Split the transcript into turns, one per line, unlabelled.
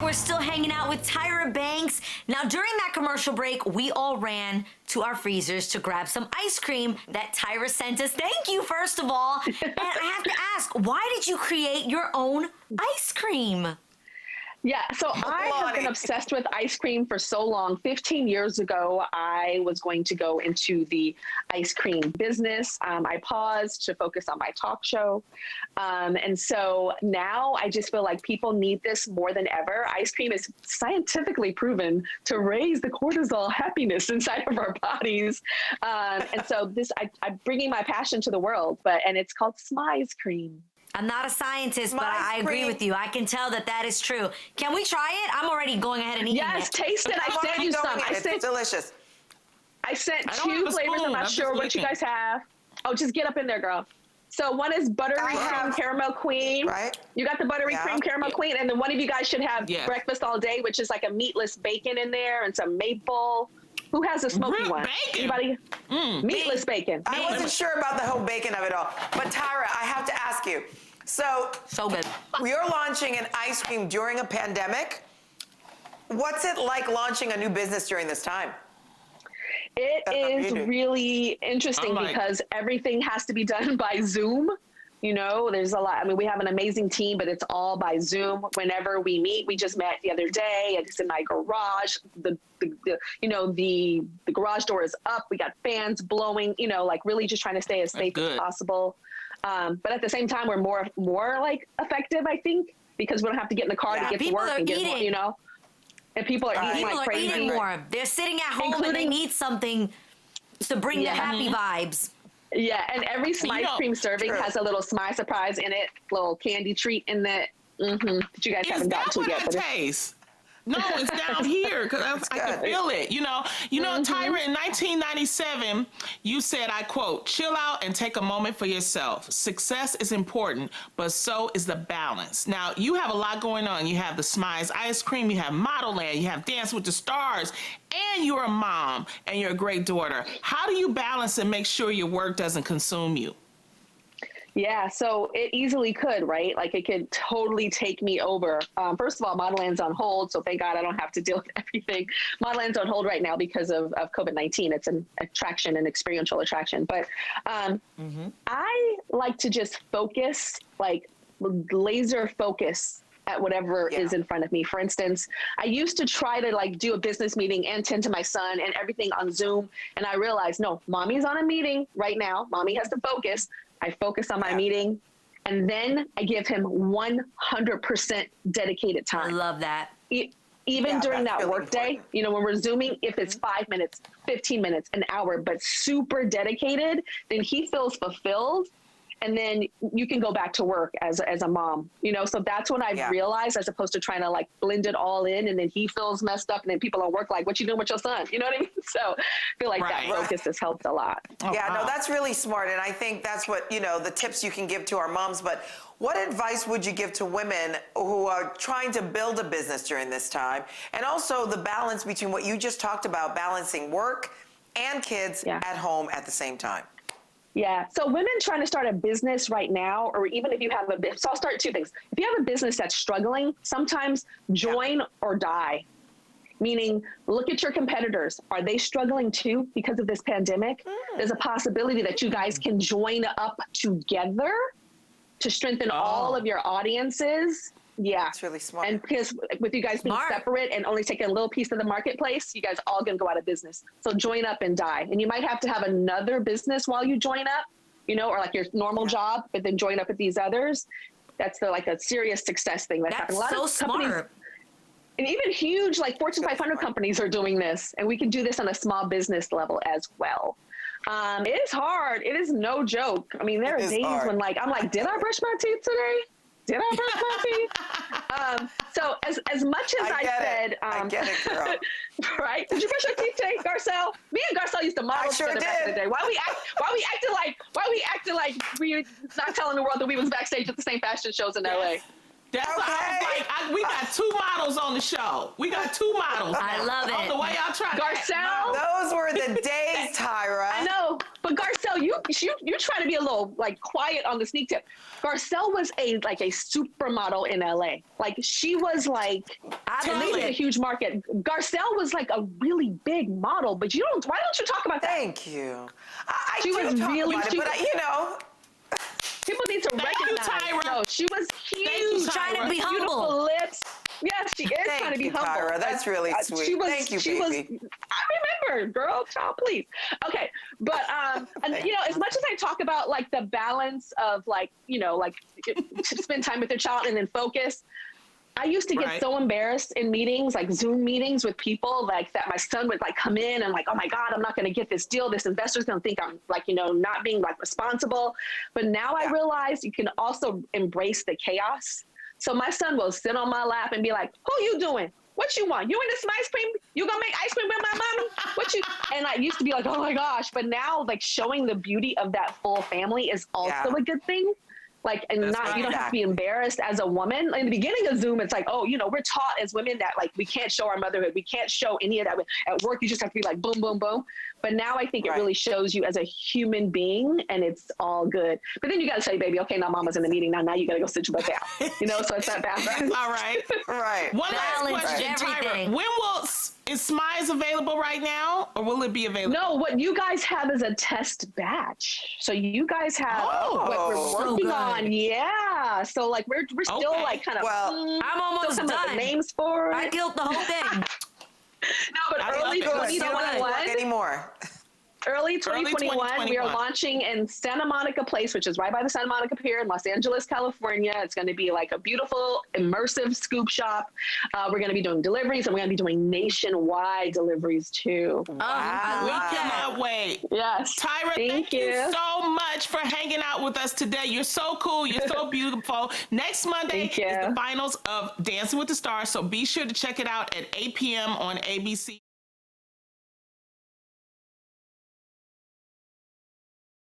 We're still hanging out with Tyra Banks. Now, during that commercial break, we all ran to our freezers to grab some ice cream that Tyra sent us. Thank you, first of all. And I have to ask, why did you create your own ice cream?
Yeah, so I have been obsessed with ice cream for so long. 15 years ago, I was going to go into the ice cream business. I paused to focus on my talk show. And so now I just feel like people need this more than ever. Ice cream is scientifically proven to raise the cortisol happiness inside of our bodies. And so I'm bringing my passion to the world, and it's called SMiZE Cream.
I'm not a scientist, but I agree with you. I can tell that is true. Can we try it? I'm already going ahead and eating it.
Yes, taste it. I sent you some.
It's delicious.
I sent 2 flavors. I'm not sure what you guys have. Oh, just get up in there, girl. So one is buttery cream caramel queen.
Right.
You got the buttery cream caramel queen, and then one of you guys should have breakfast all day, which is like a meatless bacon in there and some maple. Who has a smoky one?
Bacon.
Anybody? Meatless bacon.
I wasn't sure about the whole bacon of it all. But Tyra, I have to ask you. So
good.
You're launching an ice cream during a pandemic. What's it like launching a new business during this time?
It is really interesting because everything has to be done by Zoom. You know, there's a lot. I mean, we have an amazing team, but it's all by Zoom. Whenever we meet, we just met the other day. It's in my garage. The garage door is up. We got fans blowing. You know, like really just trying to stay as safe as possible. But at the same time, we're more like effective, I think, because we don't have to get in the car to get to work and get more, you know. And people are eating like crazy.
People are eating more. They're sitting at home and they need something to bring the happy vibes.
Yeah, and every SMiZE Cream serving has a little SMiZE surprise in it, little candy treat in it. That you guys haven't gotten to yet.
But taste? No, it's down here because I can feel it. You know, Tyra, in 1997, you said, I quote, "Chill out and take a moment for yourself. Success is important, but so is the balance." Now, you have a lot going on. You have the SMiZE ice cream, you have Model Land, you have Dance with the Stars, and you're a mom and you're a great daughter. How do you balance and make sure your work doesn't consume you?
Yeah, so it easily could, right? Like it could totally take me over. First of all, Model Land's on hold, so thank God I don't have to deal with everything. Model Land's on hold right now because of COVID-19. It's an attraction, an experiential attraction. But I like to just focus, like laser focus at whatever is in front of me. For instance, I used to try to like do a business meeting and tend to my son and everything on Zoom. And I realized, no, mommy's on a meeting right now. Mommy has to focus. I focus on my meeting, and then I give him 100% dedicated time.
I love that.
Even during that work day, you know, when we're Zooming, if it's 5 minutes, 15 minutes, an hour, but super dedicated, then he feels fulfilled. And then you can go back to work as a mom, you know? So that's what I've realized, as opposed to trying to like blend it all in, and then he feels messed up, and then people at work like, what you doing with your son? You know what I mean? So I feel like that focus has helped a lot.
No, that's really smart. And I think that's what, you know, the tips you can give to our moms. But what advice would you give to women who are trying to build a business during this time? And also the balance between what you just talked about, balancing work and kids at home at the same time.
Yeah. So women trying to start a business right now, or even if you have a business, so I'll start 2 things. If you have a business that's struggling, sometimes join or die. Meaning, look at your competitors. Are they struggling too because of this pandemic? There's a possibility that you guys can join up together to strengthen all of your audiences. Yeah.
It's really smart.
And because with you guys being separate and only taking a little piece of the marketplace, you guys all gonna go out of business. So join up and die. And you might have to have another business while you join up, you know, or like your normal job, but then join up with these others. That's like a serious success thing that's happening. A lot of companies,
smart.
And even huge, like Fortune 500 companies are doing this. And we can do this on a small business level as well. It is hard. It is no joke. I mean, there are days when like, I'm like, did I brush my teeth today? Did I brush my teeth? So as much as I said,
I get it, girl.
Right? Did you brush your teeth today, Garcelle? Me and Garcelle used to model together back in the day. Why we acted like we not telling the world that we was backstage at the same fashion shows in LA?
That's why I was like, we got 2 models on the show. We got 2 models.
I love it.
The way y'all try
Garcelle.
Those were the days, Tyra.
I know, but Garcelle, you you're trying to be a little like quiet on the sneak tip. Garcelle was a supermodel in LA. Like she was like, and they did a huge market. Garcelle was like a really big model, but why don't you talk about that?
Thank you. I
She
do
was
talk
really-
about it,
she-
but you know.
People need to
Thank you,
recognize.
Tyra.
No, she was
you,
huge.
Tyra.
Trying to be
Beautiful
humble.
lips. Yes, she is
Thank
trying to be
you,
humble.
Tyra. That's really sweet.
She was,
Thank you,
she
baby.
Was, I remember, girl, child, please. Okay, but and, as much as I talk about like the balance of like spend time with your child and then focus. I used to get so embarrassed in meetings, like Zoom meetings with people, like that my son would like come in and like, oh my God, I'm not going to get this deal. This investor's going to think I'm like, not being like responsible. But now I realize you can also embrace the chaos. So my son will sit on my lap and be like, who you doing? What you want? You in the SMiZE Cream? You gonna make ice cream with my mommy? What you? And I used to be like, oh my gosh. But now like showing the beauty of that full family is also a good thing. Like, and you don't have to be embarrassed as a woman. In the beginning of Zoom, it's like, oh, we're taught as women that like, we can't show our motherhood. We can't show any of that. At work, you just have to be like, boom, boom, boom. But now I think it really shows you as a human being and it's all good. But then you got to say, baby, okay, now mama's in the meeting. Now you got to go sit your butt down. So it's that balance.
All right.
Right.
One last
Balance
question, Tyra.
everything.
When is SMiZE available right now, or will it be available?
No, what you guys have is a test batch. So you guys have what we're working on. Yeah. So like we're still like kind of.
Well,
I'm almost
coming up with
done.
names for it.
I killed the whole thing.
No, but
I
early
love it.
you don't have to work
2021.
anymore.
Early 2021, we are launching in Santa Monica Place, which is right by the Santa Monica Pier in Los Angeles, California. It's going to be like a beautiful, immersive scoop shop. We're going to be doing deliveries, and we're going to be doing nationwide deliveries too.
I
We
love that.
cannot wait.
Yes.
Tyra, thank you so much for hanging out with us today. You're so cool. You're so beautiful. Next Monday
Thank you.
is the finals of Dancing with the Stars, so be sure to check it out at 8 p.m. on ABC.